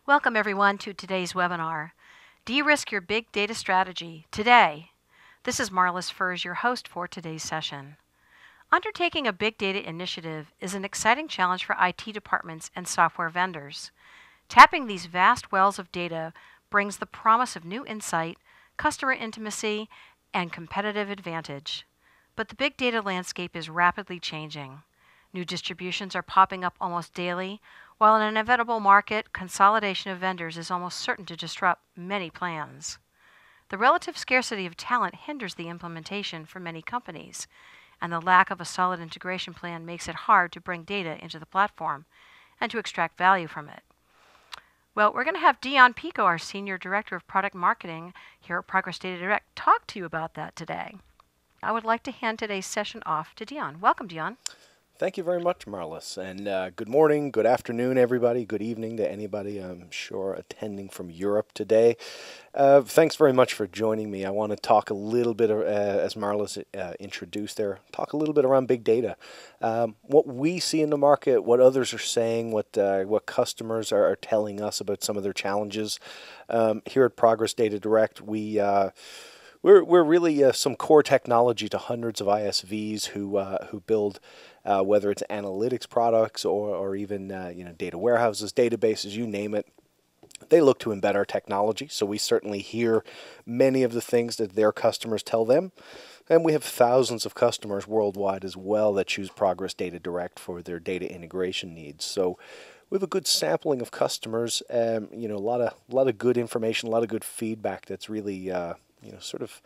Welcome everyone to today's webinar, De-Risk Your Big Data Strategy Today. This is Marlis Furs, your host for today's session. Undertaking a big data initiative is an exciting challenge for IT departments and software vendors. Tapping these vast wells of data brings the promise of new insight, customer intimacy, and competitive advantage. But the big data landscape is rapidly changing. New distributions are popping up almost daily, while an inevitable market consolidation of vendors is almost certain to disrupt many plans. The relative scarcity of talent hinders the implementation for many companies, and the lack of a solid integration plan makes it hard to bring data into the platform and to extract value from it. Well, we're going to have Dion Pico, our Senior Director of Product Marketing here at Progress DataDirect, talk to you about that today. I would like to hand today's session off to Dion. Welcome, Dion. Thank you very much, Marlis. And good morning, good afternoon, everybody. Good evening to anybody, I'm sure, attending from Europe today. Thanks very much for joining me. I want to talk a little bit, as Marlis introduced there, talk a little bit around big data. What we see in the market, what others are saying, what customers are telling us about some of their challenges. Here at Progress DataDirect, we're really some core technology to hundreds of ISVs who build whether it's analytics products or even data warehouses, databases, you name it. They look to embed our technology, so we certainly hear many of the things that their customers tell them. And we have thousands of customers worldwide as well that choose Progress DataDirect for their data integration needs. So we have a good sampling of customers, a lot of good information, a lot of good feedback that's really sort of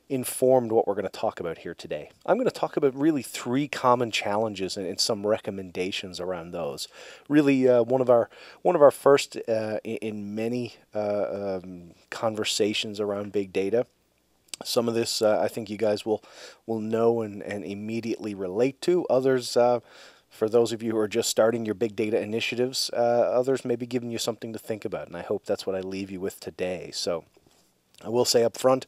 informed what we're going to talk about here today. I'm going to talk about really three common challenges and some recommendations around those. Really, one of our first in many conversations around big data. Some of this I think you guys will know and immediately relate to. Others, for those of you who are just starting your big data initiatives, others may be giving you something to think about, and I hope that's what I leave you with today. So I will say up front,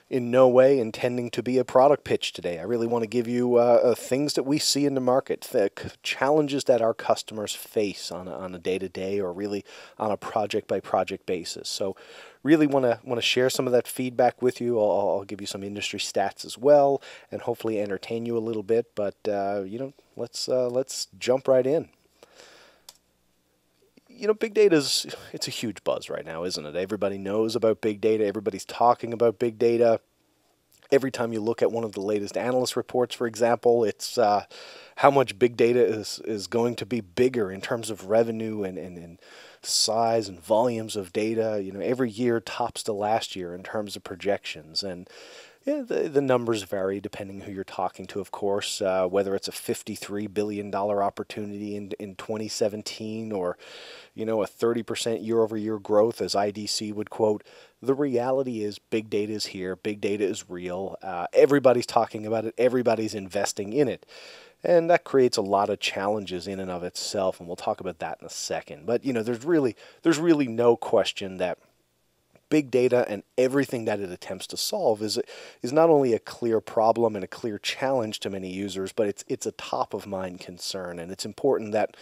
in no way intending to be a product pitch today. I really want to give you things that we see in the market, the challenges that our customers face on a day-to-day or really on a project-by-project basis. So really want to share some of that feedback with you. I'll give you some industry stats as well and hopefully entertain you a little bit. But, let's jump right in. Big data it's a huge buzz right now, isn't it? Everybody knows about big data. Everybody's talking about big data. Every time you look at one of the latest analyst reports, for example, it's how much big data is going to be bigger in terms of revenue and size and volumes of data. Every year tops the last year in terms of projections. And the numbers vary depending who you're talking to, of course, whether it's a $53 billion opportunity in 2017 or, a 30% year-over-year growth, as IDC would quote. The reality is big data is here. Big data is real. Everybody's talking about it. Everybody's investing in it. And that creates a lot of challenges in and of itself, and we'll talk about that in a second. But, there's really no question that big data and everything that it attempts to solve is not only a clear problem and a clear challenge to many users, but it's a top of mind concern. And it's important that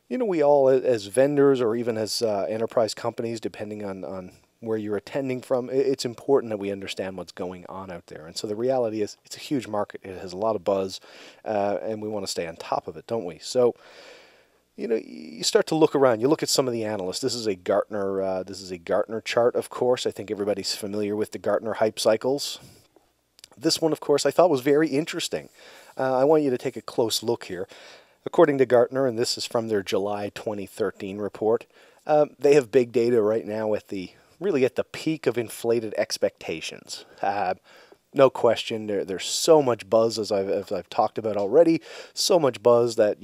we all as vendors or even as enterprise companies, depending on where you're attending from, it's important that we understand what's going on out there. And so the reality is it's a huge market. It has a lot of buzz, and we want to stay on top of it, don't we? So you start to look around. You look at some of the analysts. This is a Gartner chart, of course. I think everybody's familiar with the Gartner hype cycles. This one, of course, I thought was very interesting. I want you to take a close look here. According to Gartner, and this is from their July 2013 report, they have big data right now at the peak of inflated expectations. No question, there's so much buzz, as I've talked about already, so much buzz that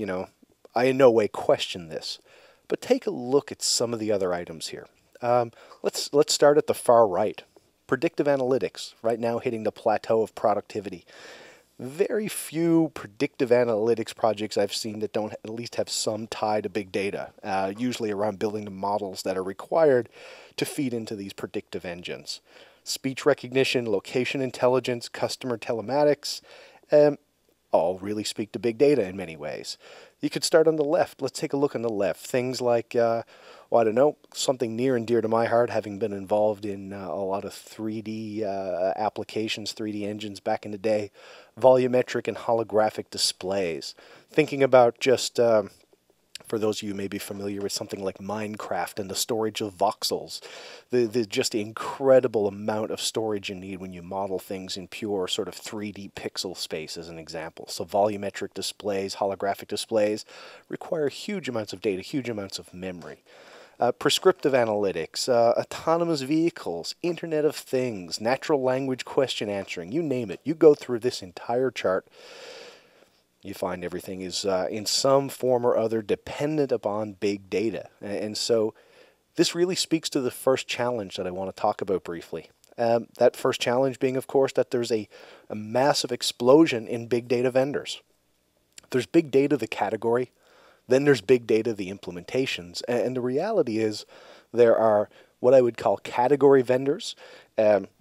I in no way question this. But take a look at some of the other items here. Let's start at the far right. Predictive analytics, right now hitting the plateau of productivity. Very few predictive analytics projects I've seen that don't at least have some tie to big data, usually around building the models that are required to feed into these predictive engines. Speech recognition, location intelligence, customer telematics, all really speak to big data in many ways. You could start on the left. Let's take a look on the left. Things like Well, I don't know, something near and dear to my heart, having been involved in a lot of 3D applications, 3D engines back in the day, volumetric and holographic displays. Thinking about just for those of you maybe familiar with something like Minecraft and the storage of voxels, the just the incredible amount of storage you need when you model things in pure sort of 3D pixel space as an example. So volumetric displays, holographic displays require huge amounts of data, huge amounts of memory. Prescriptive analytics, autonomous vehicles, Internet of Things, natural language question answering, you name it. You go through this entire chart, you find everything is in some form or other dependent upon big data. And so this really speaks to the first challenge that I want to talk about briefly. That first challenge being, of course, that there's a massive explosion in big data vendors. There's big data, the category, then there's big data, the implementations. And the reality is there are what I would call category vendors.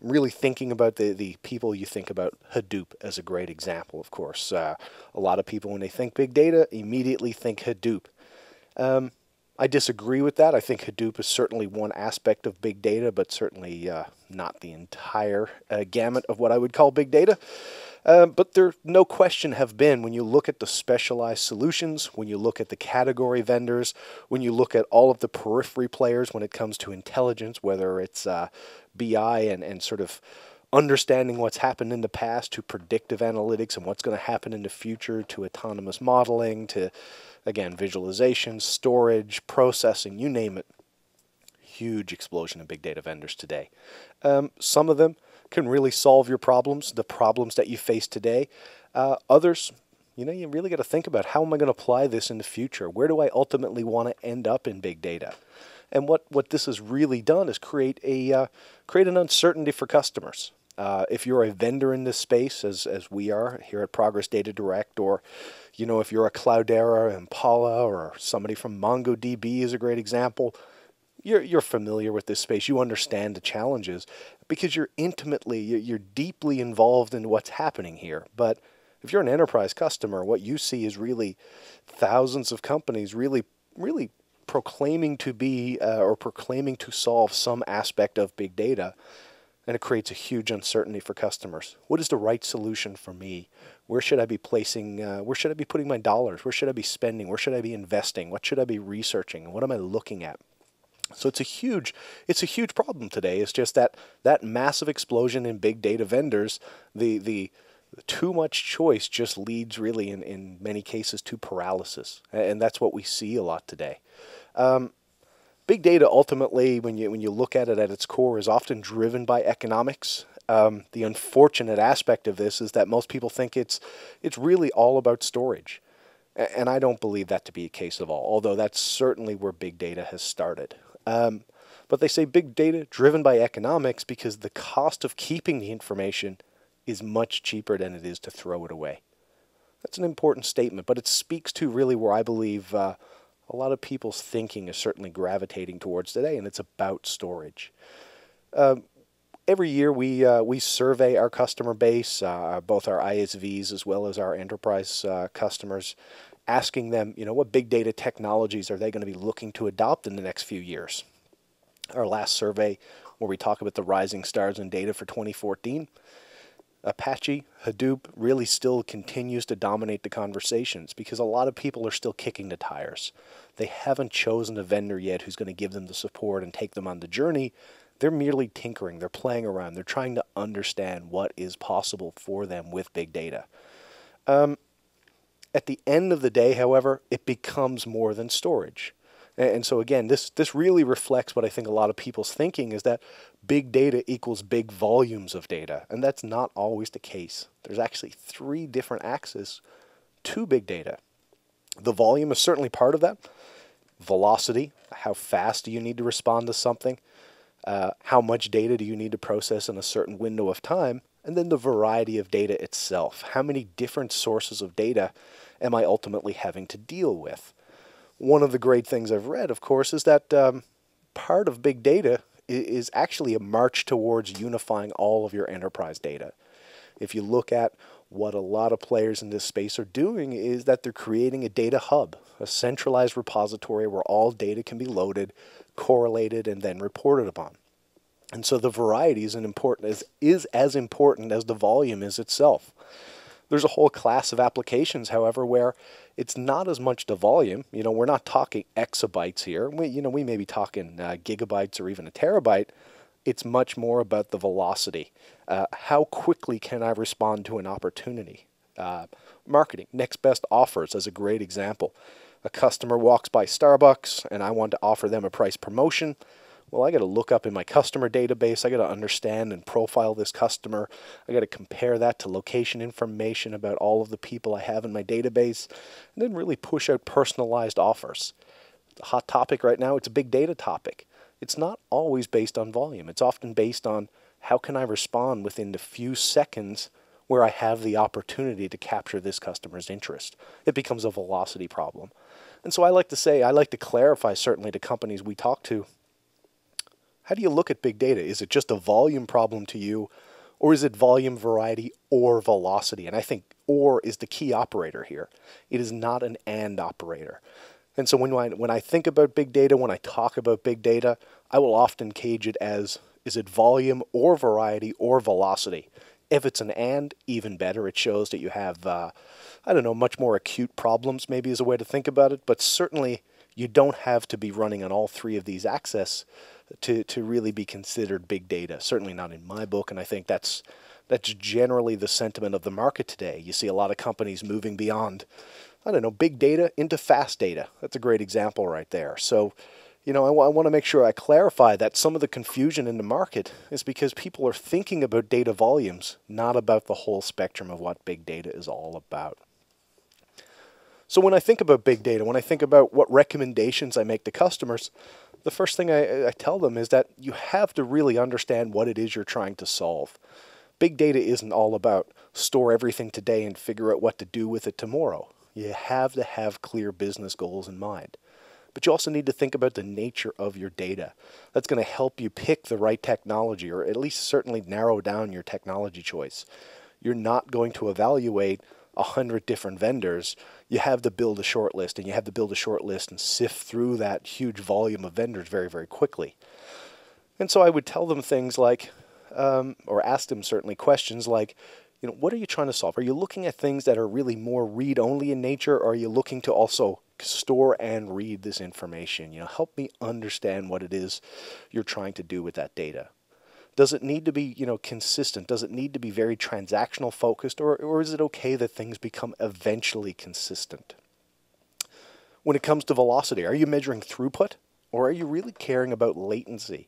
Really thinking about the people, you think about Hadoop as a great example, of course. A lot of people, when they think big data, immediately think Hadoop. I disagree with that. I think Hadoop is certainly one aspect of big data, but certainly not the entire gamut of what I would call big data. But there, no question, have been, when you look at the specialized solutions, when you look at the category vendors, when you look at all of the periphery players when it comes to intelligence, whether it's BI and sort of understanding what's happened in the past, to predictive analytics and what's going to happen in the future, to autonomous modeling, to, again, visualization, storage, processing, you name it. Huge explosion of big data vendors today. Some of them can really solve your problems, the problems that you face today. Others, you really got to think about, how am I going to apply this in the future? Where do I ultimately want to end up in big data? And what this has really done is create an uncertainty for customers. If you're a vendor in this space, as we are here at Progress DataDirect, or if you're a Cloudera, Impala, or somebody from MongoDB is a great example, you're familiar with this space. You understand the challenges because you're deeply involved in what's happening here. But if you're an enterprise customer, what you see is really thousands of companies really proclaiming to be or proclaiming to solve some aspect of big data. And it creates a huge uncertainty for customers. What is the right solution for me? Where should I be placing, where should I be putting my dollars? Where should I be spending? Where should I be investing? What should I be researching? What am I looking at? So it's a huge problem today. It's just that massive explosion in big data vendors, the too much choice just leads really in many cases to paralysis. And that's what we see a lot today. Big data ultimately, when you look at it at its core, is often driven by economics. The unfortunate aspect of this is that most people think it's really all about storage. And I don't believe that to be a case of all, although that's certainly where big data has started. But they say big data driven by economics because the cost of keeping the information is much cheaper than it is to throw it away. That's an important statement, but it speaks to really where I believe a lot of people's thinking is certainly gravitating towards today, and it's about storage. Every year we survey our customer base, both our ISVs as well as our enterprise customers, asking them, what big data technologies are they going to be looking to adopt in the next few years. Our last survey, where we talk about the rising stars in data for 2014, Apache, Hadoop really still continues to dominate the conversations because a lot of people are still kicking the tires. They haven't chosen a vendor yet who's going to give them the support and take them on the journey. They're merely tinkering. They're playing around. They're trying to understand what is possible for them with big data. At the end of the day, however, it becomes more than storage. And so again, this really reflects what I think a lot of people's thinking is that big data equals big volumes of data. And that's not always the case. There's actually 3 different axes to big data. The volume is certainly part of that. Velocity, how fast do you need to respond to something? How much data do you need to process in a certain window of time? And then the variety of data itself. How many different sources of data am I ultimately having to deal with? One of the great things I've read, of course, is that part of big data is actually a march towards unifying all of your enterprise data. If you look at What a lot of players in this space are doing is that they're creating a data hub, a centralized repository where all data can be loaded, correlated, and then reported upon. And so the variety is as important as the volume is itself. There's a whole class of applications, however, where it's not as much the volume. We're not talking exabytes here. We may be talking gigabytes or even a terabyte. It's much more about the velocity. How quickly can I respond to an opportunity? Marketing, next best offers as a great example. A customer walks by Starbucks and I want to offer them a price promotion. Well, I got to look up in my customer database. I got to understand and profile this customer. I got to compare that to location information about all of the people I have in my database, and then really push out personalized offers. The hot topic right now, it's a big data topic. It's not always based on volume. It's often based on how can I respond within the few seconds where I have the opportunity to capture this customer's interest. It becomes a velocity problem. And so I like to clarify certainly to companies we talk to, how do you look at big data? Is it just a volume problem to you, or is it volume, variety, or velocity? And I think or is the key operator here. It is not an and operator. And so when I think about big data, when I talk about big data, I will often cage it as, is it volume or variety or velocity? If it's an and, even better. It shows that you have, much more acute problems maybe is a way to think about it, but certainly you don't have to be running on all three of these axes to really be considered big data. Certainly not in my book, and I think that's generally the sentiment of the market today. You see a lot of companies moving beyond, big data into fast data. That's a great example right there. So, I want to make sure I clarify that some of the confusion in the market is because people are thinking about data volumes, not about the whole spectrum of what big data is all about. So when I think about big data, when I think about what recommendations I make to customers, the first thing I tell them is that you have to really understand what it is you're trying to solve. Big data isn't all about store everything today and figure out what to do with it tomorrow. You have to have clear business goals in mind. But you also need to think about the nature of your data. That's going to help you pick the right technology, or at least certainly narrow down your technology choice. You're not going to evaluate 100 different vendors. You have to build a short list, and you have to build a short list and sift through that huge volume of vendors very, very quickly. And so I would tell them things like, or ask them certainly questions like, what are you trying to solve? Are you looking at things that are really more read-only in nature, or are you looking to also store and read this information? Help me understand what it is you're trying to do with that data. Does it need to be, consistent? Does it need to be very transactional focused, or is it okay that things become eventually consistent? When it comes to velocity, are you measuring throughput, or are you really caring about latency?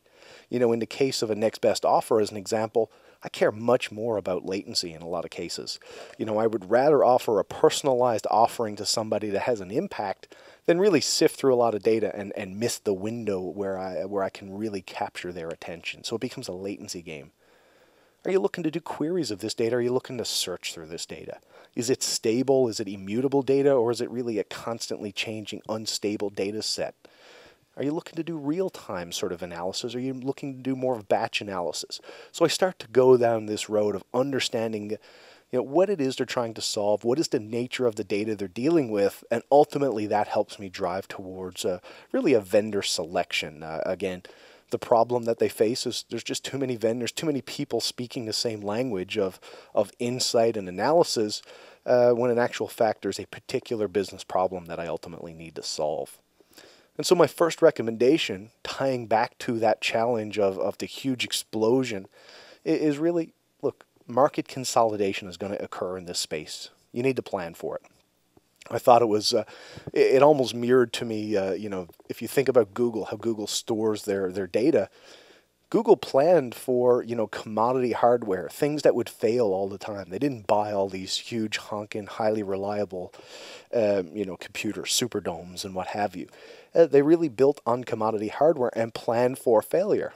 In the case of a next best offer, as an example, I care much more about latency in a lot of cases. I would rather offer a personalized offering to somebody that has an impact than really sift through a lot of data and miss the window where I can really capture their attention. So it becomes a latency game. Are you looking to do queries of this data? Are you looking to search through this data? Is it stable? Is it immutable data? Or is it really a constantly changing, unstable data set? Are you looking to do real-time sort of analysis? Or are you looking to do more of batch analysis? So I start to go down this road of understanding what it is they're trying to solve, what is the nature of the data they're dealing with, and ultimately that helps me drive towards really a vendor selection. Again, the problem that they face is there's just too many vendors, too many people speaking the same language of insight and analysis, when in actual fact there's a particular business problem that I ultimately need to solve. And so my first recommendation, tying back to that challenge of the huge explosion, is really, look, market consolidation is going to occur in this space. You need to plan for it. I thought it was, it almost mirrored to me, if you think about Google, how Google stores their data, Google planned for, commodity hardware, things that would fail all the time. They didn't buy all these huge, honking, highly reliable, computers, superdomes and what have you. They really built on commodity hardware and planned for failure.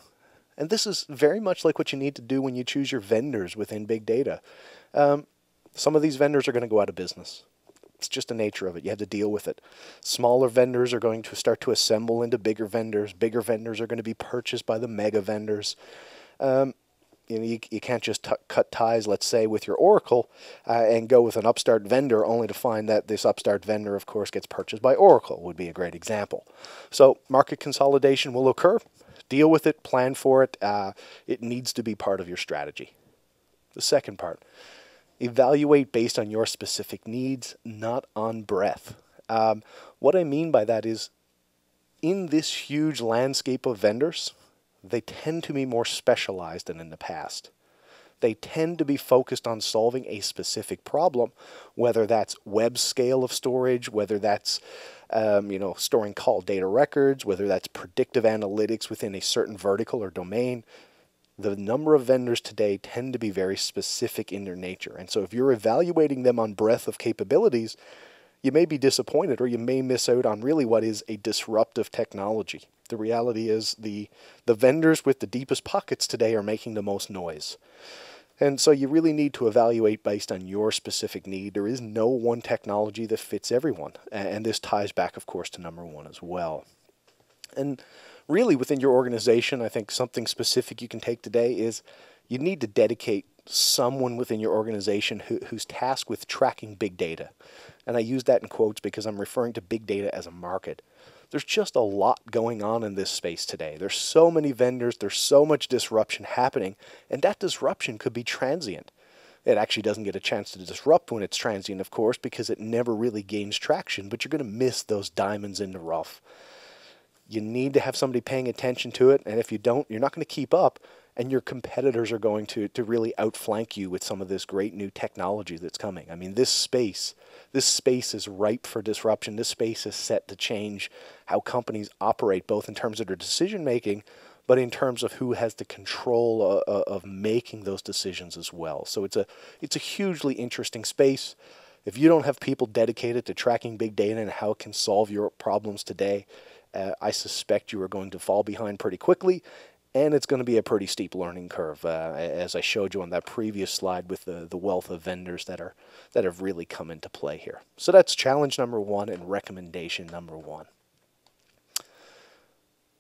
And this is very much like what you need to do when you choose your vendors within big data. Some of these vendors are going to go out of business. It's just the nature of it. You have to deal with it. Smaller vendors are going to start to assemble into bigger vendors. Bigger vendors are going to be purchased by the mega vendors. You can't just cut ties, let's say, with your Oracle and go with an upstart vendor only to find that this upstart vendor, of course, gets purchased by Oracle, would be a great example. So market consolidation will occur. Deal with it, plan for it. It needs to be part of your strategy. The second part, evaluate based on your specific needs, not on breadth. What I mean by that is, in this huge landscape of vendors, they tend to be more specialized than in the past. They tend to be focused on solving a specific problem, whether that's web scale of storage, whether that's storing call data records, whether that's predictive analytics within a certain vertical or domain. The number of vendors today tend to be very specific in their nature. And so if you're evaluating them on breadth of capabilities, you may be disappointed, or you may miss out on really what is a disruptive technology. The reality is the vendors with the deepest pockets today are making the most noise. And so you really need to evaluate based on your specific need. There is no one technology that fits everyone. And this ties back, of course, to number one as well. And really within your organization, I think something specific you can take today is you need to dedicate someone within your organization who's tasked with tracking big data. And I use that in quotes because I'm referring to big data as a market. There's just a lot going on in this space today. There's so many vendors, there's so much disruption happening, and that disruption could be transient. It actually doesn't get a chance to disrupt when it's transient, of course, because it never really gains traction, but you're going to miss those diamonds in the rough. You need to have somebody paying attention to it, and if you don't, you're not going to keep up, and your competitors are going to really outflank you with some of this great new technology that's coming. I mean, this space is ripe for disruption. This space is set to change how companies operate, both in terms of their decision making, but in terms of who has the control of making those decisions as well. So it's a hugely interesting space. If you don't have people dedicated to tracking big data and how it can solve your problems today, I suspect you are going to fall behind pretty quickly, and it's going to be a pretty steep learning curve, as I showed you on that previous slide with the wealth of vendors that have really come into play here. So that's challenge number one and recommendation number one.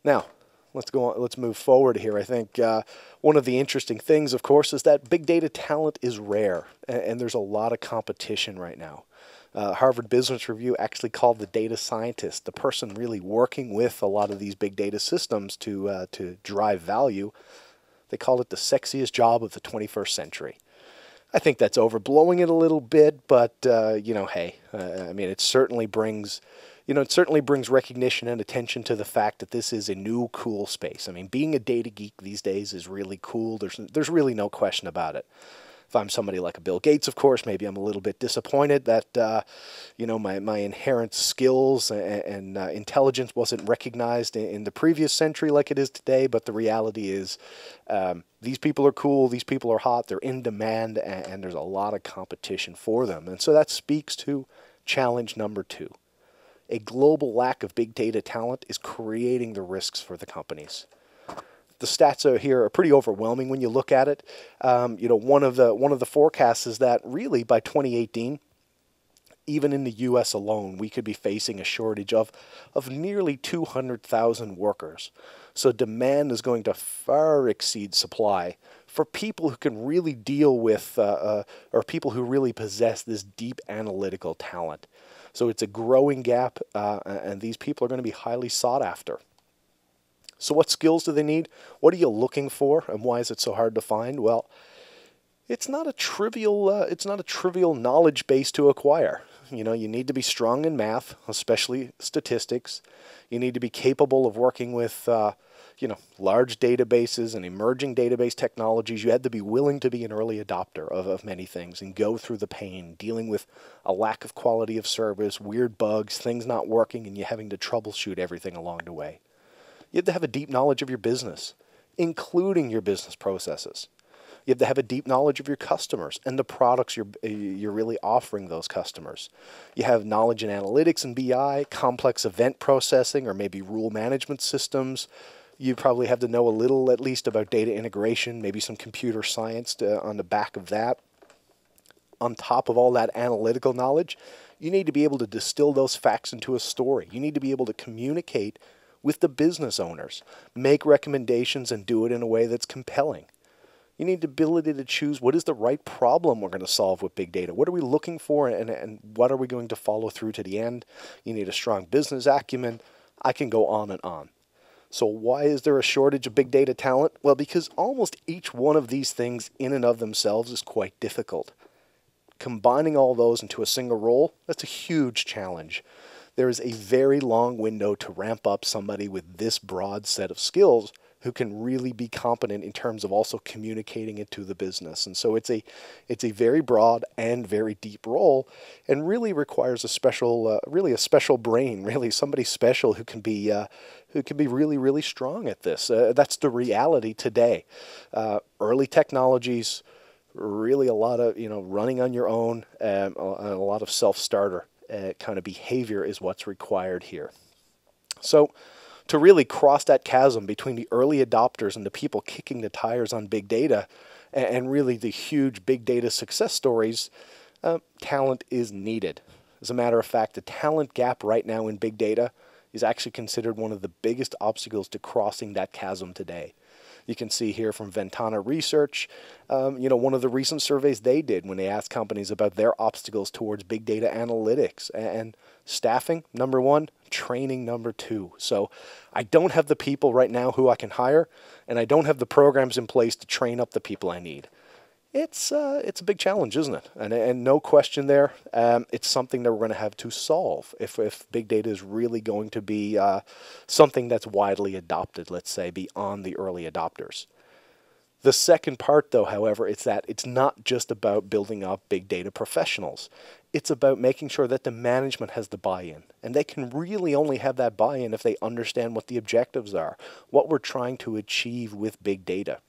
Now, let's go on. Let's move forward here. I think one of the interesting things, of course, is that big data talent is rare, and there's a lot of competition right now. Harvard Business Review actually called the data scientist, the person really working with a lot of these big data systems to drive value. They called it the sexiest job of the 21st century. I think that's overblowing it a little bit, but hey, I mean, it certainly brings recognition and attention to the fact that this is a new, cool space. I mean, being a data geek these days is really cool. There's really no question about it. If I'm somebody like a Bill Gates, of course, maybe I'm a little bit disappointed that my inherent skills and intelligence wasn't recognized in the previous century like it is today. But the reality is, these people are cool, these people are hot, they're in demand, and there's a lot of competition for them. And so that speaks to challenge number two. A global lack of big data talent is creating the risks for the companies. The stats here are pretty overwhelming when you look at it. One of the forecasts is that really by 2018, even in the U.S. alone, we could be facing a shortage of nearly 200,000 workers. So demand is going to far exceed supply for people who can really deal with, or people who really possess this deep analytical talent. So it's a growing gap, and these people are going to be highly sought after. So what skills do they need? What are you looking for, and why is it so hard to find? Well, it's not a trivial knowledge base to acquire. You need to be strong in math, especially statistics. You need to be capable of working with large databases and emerging database technologies. You had to be willing to be an early adopter of many things and go through the pain, dealing with a lack of quality of service, weird bugs, things not working, and you having to troubleshoot everything along the way. You have to have a deep knowledge of your business, including your business processes. You have to have a deep knowledge of your customers and the products you're really offering those customers. You have knowledge in analytics and BI, complex event processing, or maybe rule management systems. You probably have to know a little, at least, about data integration, maybe some computer science on the back of that. On top of all that analytical knowledge, you need to be able to distill those facts into a story. You need to be able to communicate with the business owners, make recommendations, and do it in a way that's compelling. You need the ability to choose what is the right problem we're going to solve with big data. What are we looking for, and what are we going to follow through to the end? You need a strong business acumen. I can go on and on. So why is there a shortage of big data talent? Well, because almost each one of these things in and of themselves is quite difficult. Combining all those into a single role, that's a huge challenge. There is a very long window to ramp up somebody with this broad set of skills who can really be competent in terms of also communicating it to the business. And so it's a very broad and very deep role, and really requires a special, really a special brain, really somebody special who can be really, really strong at this. That's the reality today. Early technologies, really a lot of running on your own, and a lot of self-starter kind of behavior is what's required here. So to really cross that chasm between the early adopters and the people kicking the tires on big data, and really the huge big data success stories, talent is needed. As a matter of fact, the talent gap right now in big data is actually considered one of the biggest obstacles to crossing that chasm today. You can see here from Ventana Research, one of the recent surveys they did when they asked companies about their obstacles towards big data analytics. And staffing, number one, training, number two. So I don't have the people right now who I can hire, and I don't have the programs in place to train up the people I need. It's a big challenge, isn't it? And no question there, it's something that we're going to have to solve if big data is really going to be something that's widely adopted, let's say, beyond the early adopters. The second part, though, however, is that it's not just about building up big data professionals. It's about making sure that the management has the buy-in. And they can really only have that buy-in if they understand what the objectives are, what we're trying to achieve with big data.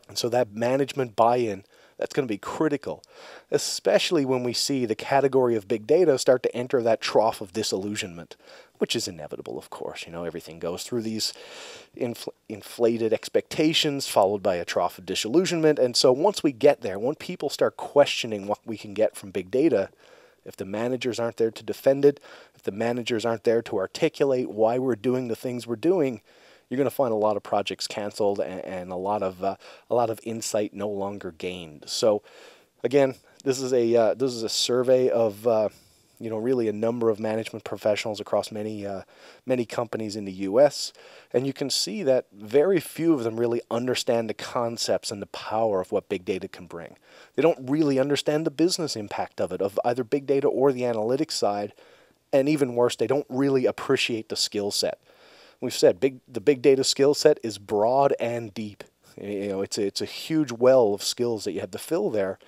And so that management buy-in, that's going to be critical, especially when we see the category of big data start to enter that trough of disillusionment, which is inevitable, of course. Everything goes through these inflated expectations followed by a trough of disillusionment. And so once we get there, when people start questioning what we can get from big data, if the managers aren't there to defend it, if the managers aren't there to articulate why we're doing the things we're doing, you're going to find a lot of projects canceled and a lot of insight no longer gained. So, again, this is a survey of really a number of management professionals across many companies in the U.S. And you can see that very few of them really understand the concepts and the power of what big data can bring. They don't really understand the business impact of it, of either big data or the analytics side, and even worse, they don't really appreciate the skill set. We've said the big data skill set is broad and deep. It's a huge well of skills that you have to fill there.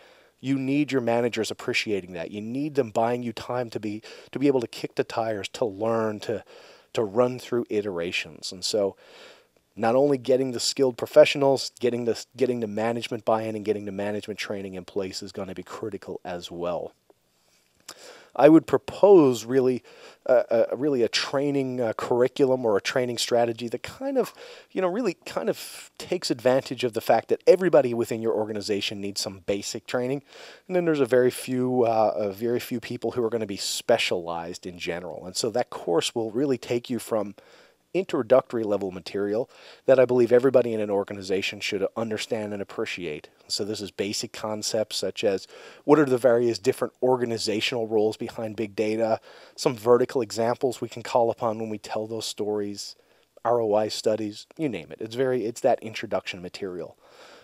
You need your managers appreciating that. You need them buying you time to be able to kick the tires, to learn, to run through iterations. And so not only getting the skilled professionals, getting the management buy-in and getting the management training in place is going to be critical as well. I would propose really a training curriculum or a training strategy that really takes advantage of the fact that everybody within your organization needs some basic training, and then there's a very few people who are going to be specialized in general. And so that course will really take you from introductory level material that I believe everybody in an organization should understand and appreciate. So this is basic concepts such as what are the various different organizational roles behind big data, some vertical examples we can call upon when we tell those stories, ROI studies, you name it. It's that introduction material.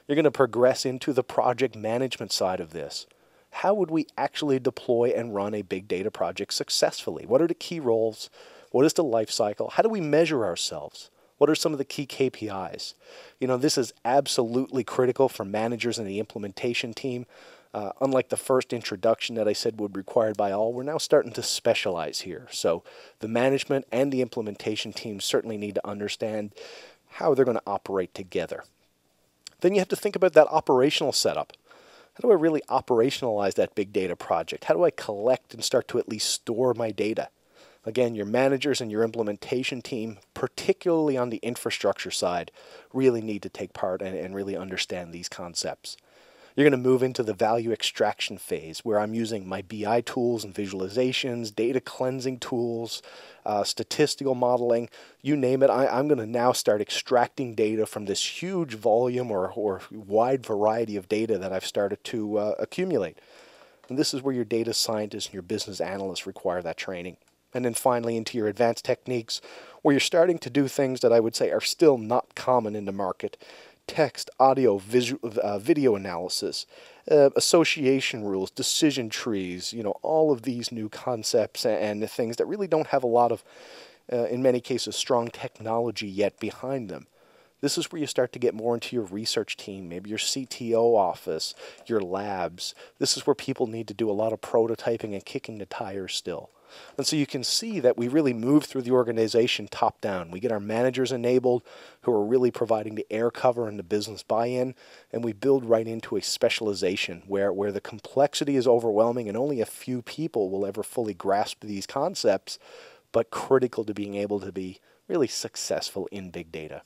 You're going to progress into the project management side of this. How would we actually deploy and run a big data project successfully? What are the key roles? What is the life cycle? How do we measure ourselves? What are some of the key KPIs? This is absolutely critical for managers and the implementation team. Unlike the first introduction that I said would be required by all, we're now starting to specialize here. So the management and the implementation team certainly need to understand how they're going to operate together. Then you have to think about that operational setup. How do I really operationalize that big data project? How do I collect and start to at least store my data? Again, your managers and your implementation team, particularly on the infrastructure side, really need to take part and really understand these concepts. You're going to move into the value extraction phase where I'm using my BI tools and visualizations, data cleansing tools, statistical modeling, you name it. I'm going to now start extracting data from this huge volume or wide variety of data that I've started to accumulate. And this is where your data scientists and your business analysts require that training. And then finally into your advanced techniques, where you're starting to do things that I would say are still not common in the market. Text, audio, video analysis, association rules, decision trees, all of these new concepts and the things that really don't have a lot of, in many cases, strong technology yet behind them. This is where you start to get more into your research team, maybe your CTO office, your labs. This is where people need to do a lot of prototyping and kicking the tires still. And so you can see that we really move through the organization top down. We get our managers enabled who are really providing the air cover and the business buy-in, and we build right into a specialization where the complexity is overwhelming and only a few people will ever fully grasp these concepts, but critical to being able to be really successful in big data.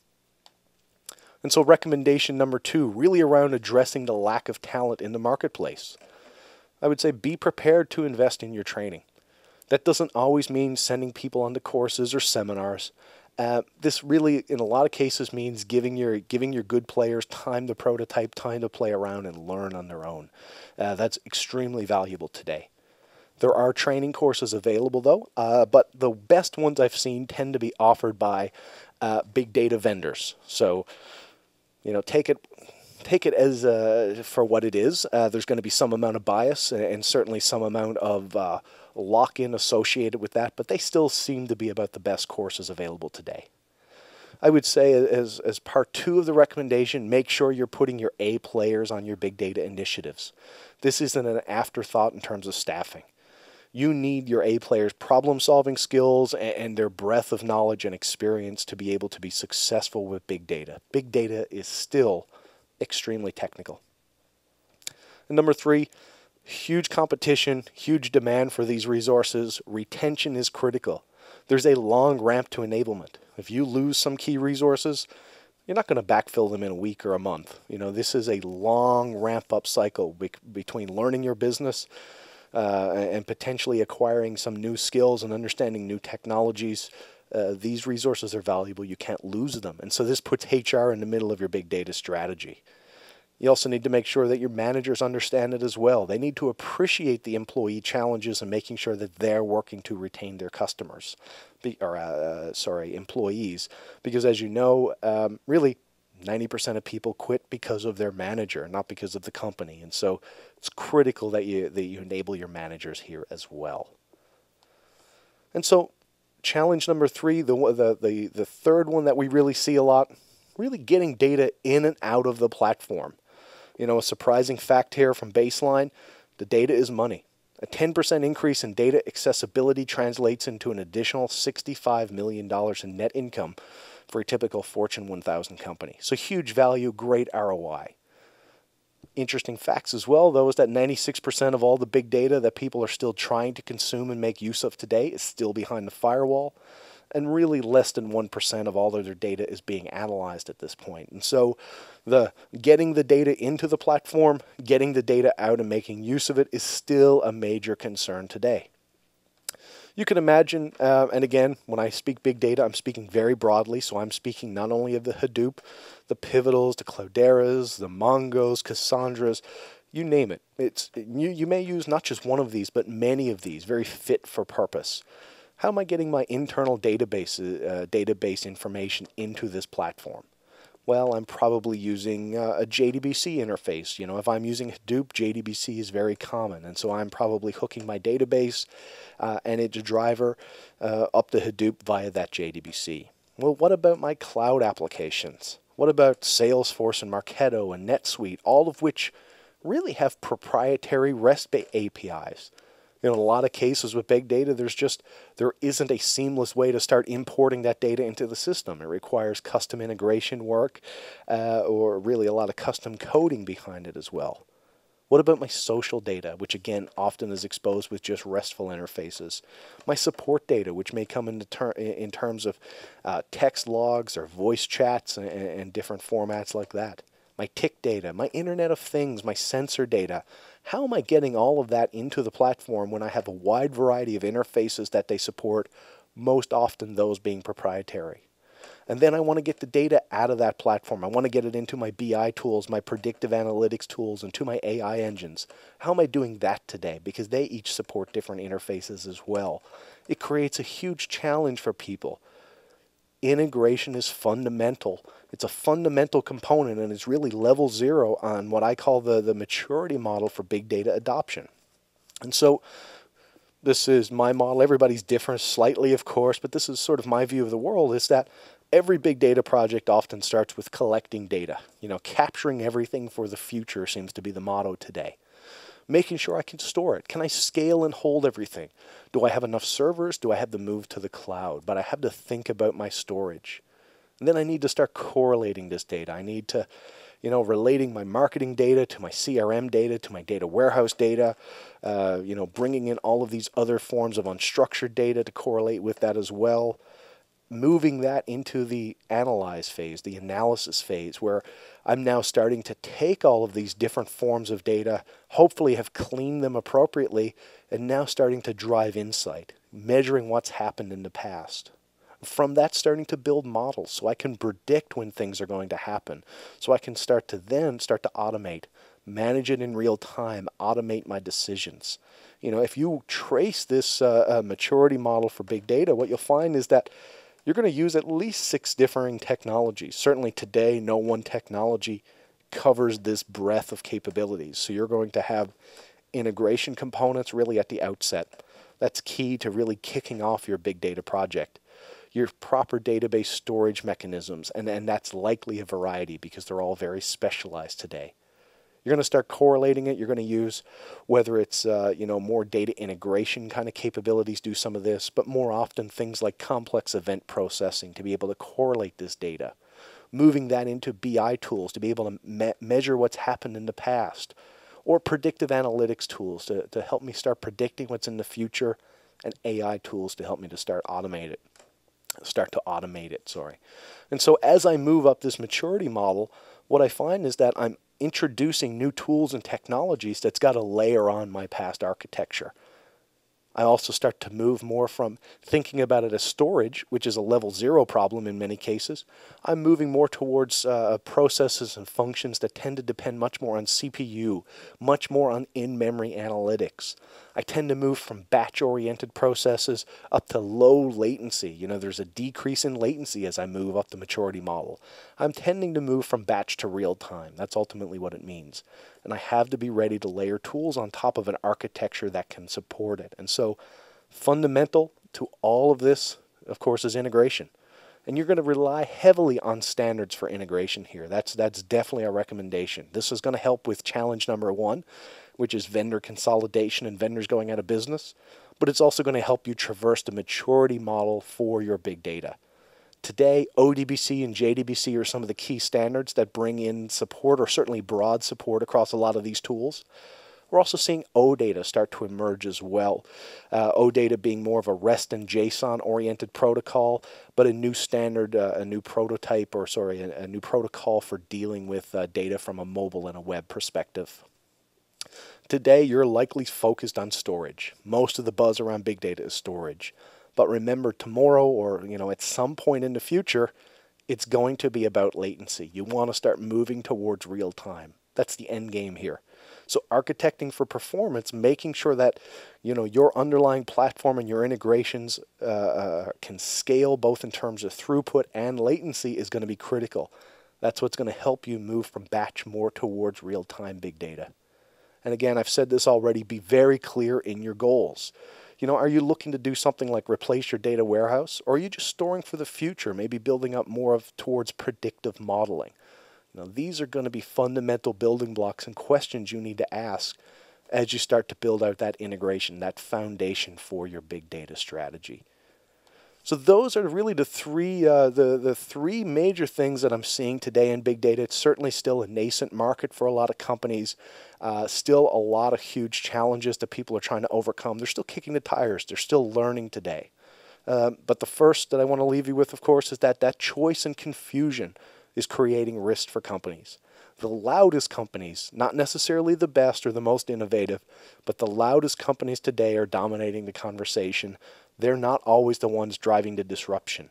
And so recommendation number 2, really around addressing the lack of talent in the marketplace. I would say be prepared to invest in your training. That doesn't always mean sending people onto courses or seminars. This really, in a lot of cases, means giving your good players time to prototype, time to play around and learn on their own. That's extremely valuable today. There are training courses available, though, but the best ones I've seen tend to be offered by big data vendors. So, take it as for what it is. There's going to be some amount of bias and certainly some amount of lock-in associated with that, but they still seem to be about the best courses available today. I would say as part 2 of the recommendation, make sure you're putting your A players on your big data initiatives. This isn't an afterthought in terms of staffing. You need your A players' problem-solving skills and their breadth of knowledge and experience to be able to be successful with big data. Big data is still extremely technical. And number 3, huge competition, huge demand for these resources. Retention is critical. There's a long ramp to enablement. If you lose some key resources, you're not going to backfill them in a week or a month. This is a long ramp-up cycle between learning your business and potentially acquiring some new skills and understanding new technologies. These resources are valuable. You can't lose them. And so this puts HR in the middle of your big data strategy. You also need to make sure that your managers understand it as well. They need to appreciate the employee challenges and making sure that they're working to retain their customers, employees. Because as you know, really 90% of people quit because of their manager, not because of the company. And so it's critical that you enable your managers here as well. And so challenge number 3, the third one that we really see a lot, really getting data in and out of the platform. A surprising fact here from Baseline, the data is money. A 10% increase in data accessibility translates into an additional $65 million in net income for a typical Fortune 1000 company. So huge value, great ROI. Interesting facts as well, though, is that 96% of all the big data that people are still trying to consume and make use of today is still behind the firewall. And really less than 1% of all of their data is being analyzed at this point. And so getting the data into the platform, getting the data out and making use of it is still a major concern today. You can imagine, and again, when I speak big data, I'm speaking very broadly, so I'm speaking not only of the Hadoop, the Pivotals, the Clouderas, the Mongos, Cassandras, you name it. You may use not just one of these, but many of these, very fit for purpose. How am I getting my internal database information into this platform? Well, I'm probably using a JDBC interface. If I'm using Hadoop, JDBC is very common. And so I'm probably hooking my database and its driver up to Hadoop via that JDBC. Well, what about my cloud applications? What about Salesforce and Marketo and NetSuite, all of which really have proprietary REST APIs? In a lot of cases with big data, there isn't a seamless way to start importing that data into the system. It requires custom integration work or really a lot of custom coding behind it as well. What about my social data, which again often is exposed with just RESTful interfaces? My support data, which may come in terms of text logs or voice chats and different formats like that. my tick data, my Internet of Things, my sensor data. How am I getting all of that into the platform when I have a wide variety of interfaces that they support, most often those being proprietary? And then I want to get the data out of that platform. I want to get it into my BI tools, my predictive analytics tools, and to my AI engines. How am I doing that today? Because they each support different interfaces as well. It creates a huge challenge for people. Integration is fundamental. It's a fundamental component, and it's really level zero on what I call the maturity model for big data adoption. And so this is my model. Everybody's different slightly, of course, but this is sort of my view of the world, is that every big data project often starts with collecting data. Capturing everything for the future seems to be the motto today. Making sure I can store it. Can I scale and hold everything? Do I have enough servers? Do I have to move to the cloud? But I have to think about my storage. And then I need to start correlating this data. I need to, relating my marketing data to my CRM data, to my data warehouse data, bringing in all of these other forms of unstructured data to correlate with that as well. Moving that into the analyze phase, the analysis phase, where I'm now starting to take all of these different forms of data, hopefully have cleaned them appropriately, and now starting to drive insight, measuring what's happened in the past. From that, starting to build models so I can predict when things are going to happen, so I can start to automate, manage it in real time, automate my decisions. If you trace this maturity model for big data, what you'll find is that you're going to use at least 6 differing technologies. Certainly today, no one technology covers this breadth of capabilities. So you're going to have integration components really at the outset. That's key to really kicking off your big data project. Your proper database storage mechanisms, and that's likely a variety because they're all very specialized today. You're going to start correlating it. You're going to use, whether it's more data integration kind of capabilities do some of this, but more often things like complex event processing to be able to correlate this data. Moving that into BI tools to be able to measure what's happened in the past, or predictive analytics tools to help me start predicting what's in the future, and AI tools to help me to start to automate it. And so as I move up this maturity model, what I find is that I'm introducing new tools and technologies that's got to layer on my past architecture. I also start to move more from thinking about it as storage, which is a level 0 problem in many cases. I'm moving more towards processes and functions that tend to depend much more on CPU, much more on in-memory analytics. I tend to move from batch-oriented processes up to low latency. There's a decrease in latency as I move up the maturity model. I'm tending to move from batch to real time. That's ultimately what it means. And I have to be ready to layer tools on top of an architecture that can support it. And so fundamental to all of this, of course, is integration. And you're going to rely heavily on standards for integration here. That's definitely a recommendation. This is going to help with challenge number 1, which is vendor consolidation and vendors going out of business. But it's also going to help you traverse the maturity model for your big data. Today, ODBC and JDBC are some of the key standards that bring in support, or certainly broad support, across a lot of these tools. We're also seeing OData start to emerge as well. OData being more of a REST and JSON-oriented protocol, but a new standard, a new protocol for dealing with data from a mobile and a web perspective. Today, you're likely focused on storage. Most of the buzz around big data is storage. But remember, tomorrow or at some point in the future, it's going to be about latency. You want to start moving towards real time. That's the end game here. So architecting for performance, making sure that your underlying platform and your integrations can scale both in terms of throughput and latency is going to be critical. That's what's going to help you move from batch more towards real-time big data. And again, I've said this already, be very clear in your goals. Are you looking to do something like replace your data warehouse, or are you just storing for the future, maybe building up more towards predictive modeling? These are going to be fundamental building blocks and questions you need to ask as you start to build out that integration, that foundation for your big data strategy. So those are really the three major things that I'm seeing today in big data. It's certainly still a nascent market for a lot of companies. Still a lot of huge challenges that people are trying to overcome. They're still kicking the tires. They're still learning today. But the first that I want to leave you with, of course, is that choice and confusion is creating risk for companies. the loudest companies, not necessarily the best or the most innovative, but the loudest companies today are dominating the conversation. They're not always the ones driving the disruption.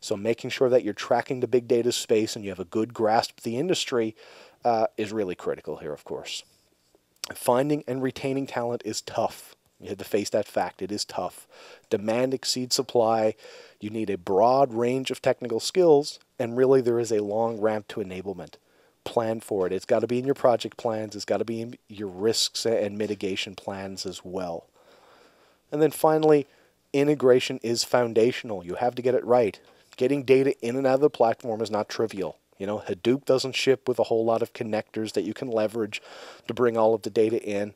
So making sure that you're tracking the big data space and you have a good grasp of the industry is really critical here, of course. Finding and retaining talent is tough. You have to face that fact. It is tough. Demand exceeds supply. You need a broad range of technical skills, and really there is a long ramp to enablement. Plan for it. It's got to be in your project plans. It's got to be in your risks and mitigation plans as well. And then finally, integration is foundational. You have to get it right. Getting data in and out of the platform is not trivial. You know, Hadoop doesn't ship with a whole lot of connectors that you can leverage to bring all of the data in.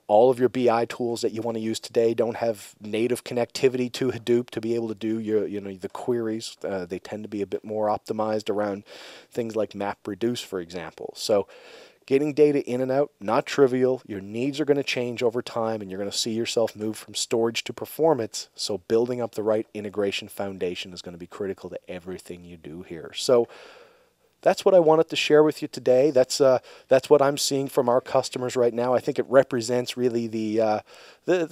All of your BI tools that you want to use today don't have native connectivity to Hadoop to be able to do the queries. They tend to be a bit more optimized around things like MapReduce, for example. So getting data in and out, not trivial. Your needs are going to change over time, and you're going to see yourself move from storage to performance. So building up the right integration foundation is going to be critical to everything you do here. So that's what I wanted to share with you today. That's what I'm seeing from our customers right now. I think it represents really the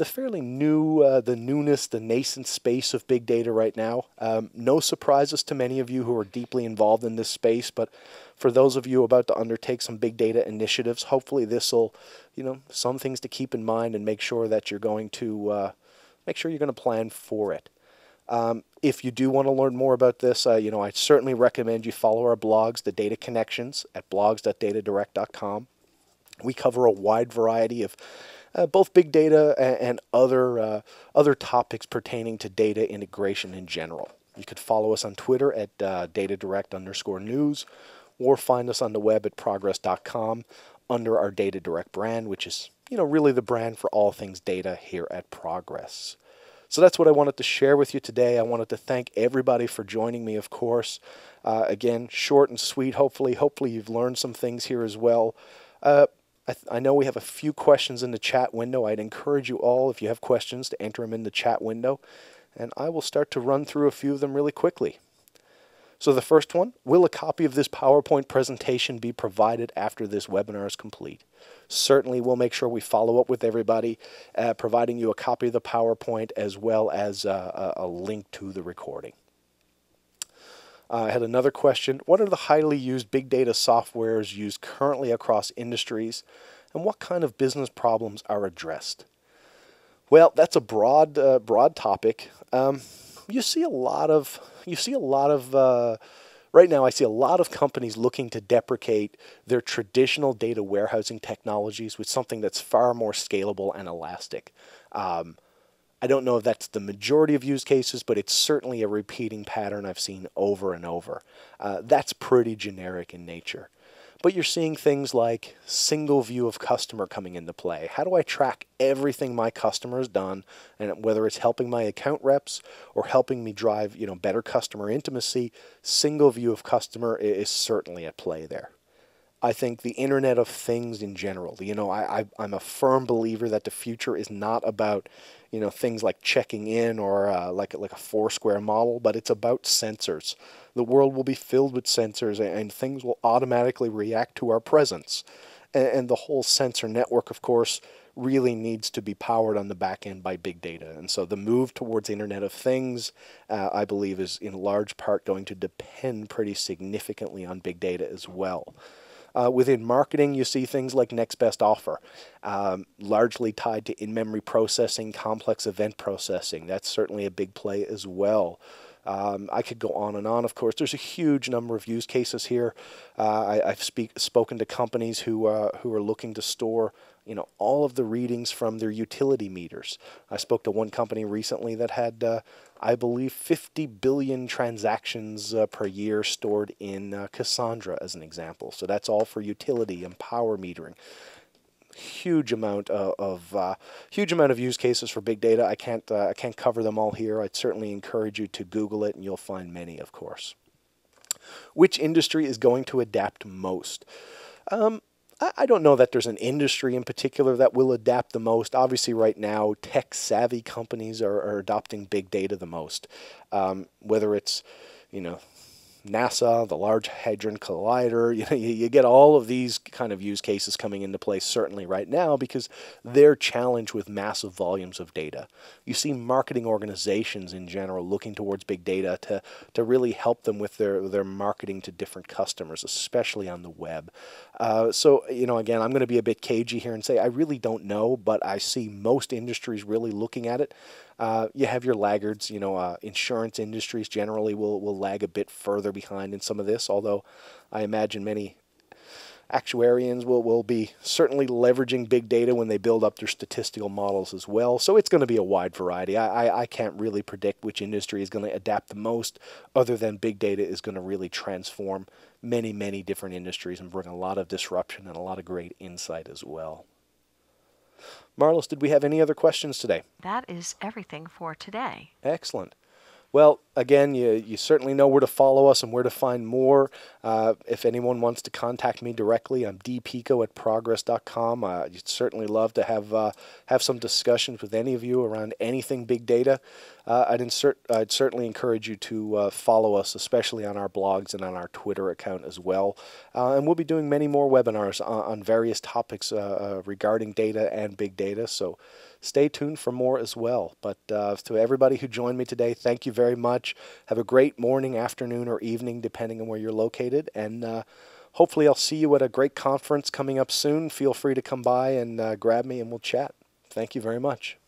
fairly new, the newness, the nascent space of big data right now. No surprises to many of you who are deeply involved in this space, but for those of you about to undertake some big data initiatives, hopefully this will, some things to keep in mind and make sure that you're going to plan for it. If you do want to learn more about this, I certainly recommend you follow our blogs, the Data Connections, at blogs.datadirect.com. We cover a wide variety of both big data and other topics pertaining to data integration in general. You could follow us on Twitter at datadirect_news, or find us on the web at progress.com under our DataDirect brand, which is really the brand for all things data here at Progress. So that's what I wanted to share with you today. I wanted to thank everybody for joining me, of course. Again, short and sweet. Hopefully you've learned some things here as well. I know we have a few questions in the chat window. I'd encourage you all, if you have questions, to enter them in the chat window, and I will start to run through a few of them really quickly. So the first one, will a copy of this PowerPoint presentation be provided after this webinar is complete? Certainly, we'll make sure we follow up with everybody, providing you a copy of the PowerPoint as well as a link to the recording. I had another question. What are the highly used big data softwares used currently across industries, and what kind of business problems are addressed? Well, that's a broad topic. You see a lot of right now I see a lot of companies looking to deprecate their traditional data warehousing technologies with something that's far more scalable and elastic. I don't know if that's the majority of use cases, but it's certainly a repeating pattern I've seen over and over. That's pretty generic in nature. But you're seeing things like single view of customer coming into play. How do I track everything my customer has done, and whether it's helping my account reps or helping me drive, better customer intimacy? Single view of customer is certainly at play there. I think the Internet of Things in general, I'm a firm believer that the future is not about, things like checking in or like a Foursquare model, but it's about sensors. The world will be filled with sensors, and things will automatically react to our presence. And the whole sensor network, of course, really needs to be powered on the back end by big data. And so the move towards Internet of Things, I believe, is in large part going to depend pretty significantly on big data as well. Within marketing, you see things like next best offer, largely tied to in-memory processing, complex event processing. That's certainly a big play as well. I could go on and on, of course. There's a huge number of use cases here. I've spoken to companies who are looking to store all of the readings from their utility meters. I spoke to one company recently that had, I believe, 50 billion transactions per year stored in Cassandra, as an example. So that's all for utility and power metering. Huge amount of use cases for big data. I can't cover them all here. I'd certainly encourage you to Google it, and you'll find many, of course. Which industry is going to adapt most? I don't know that there's an industry in particular that will adapt the most. Obviously, right now, tech-savvy companies are adopting big data the most. Whether it's, NASA, the Large Hadron Collider. You get all of these kind of use cases coming into place certainly right now because they're challenged with massive volumes of data. You see marketing organizations in general looking towards big data to really help them with their marketing to different customers, especially on the web. So, again, I'm going to be a bit cagey here and say I really don't know, but I see most industries really looking at it. You have your laggards, insurance industries generally will lag a bit further behind in some of this, although I imagine many actuarians will be certainly leveraging big data when they build up their statistical models as well. So it's going to be a wide variety. I can't really predict which industry is going to adapt the most, other than big data is going to really transform many, many different industries and bring a lot of disruption and a lot of great insight as well. Marlis, did we have any other questions today? That is everything for today. Excellent. Well, again, you certainly know where to follow us and where to find more. If anyone wants to contact me directly, I'm dpico@progress.com. I'd certainly love to have some discussions with any of you around anything big data. I'd certainly encourage you to follow us, especially on our blogs and on our Twitter account as well. And we'll be doing many more webinars on various topics regarding data and big data. So stay tuned for more as well. But to everybody who joined me today, thank you very much. Have a great morning, afternoon, or evening, depending on where you're located. And hopefully I'll see you at a great conference coming up soon. Feel free to come by and grab me and we'll chat. Thank you very much.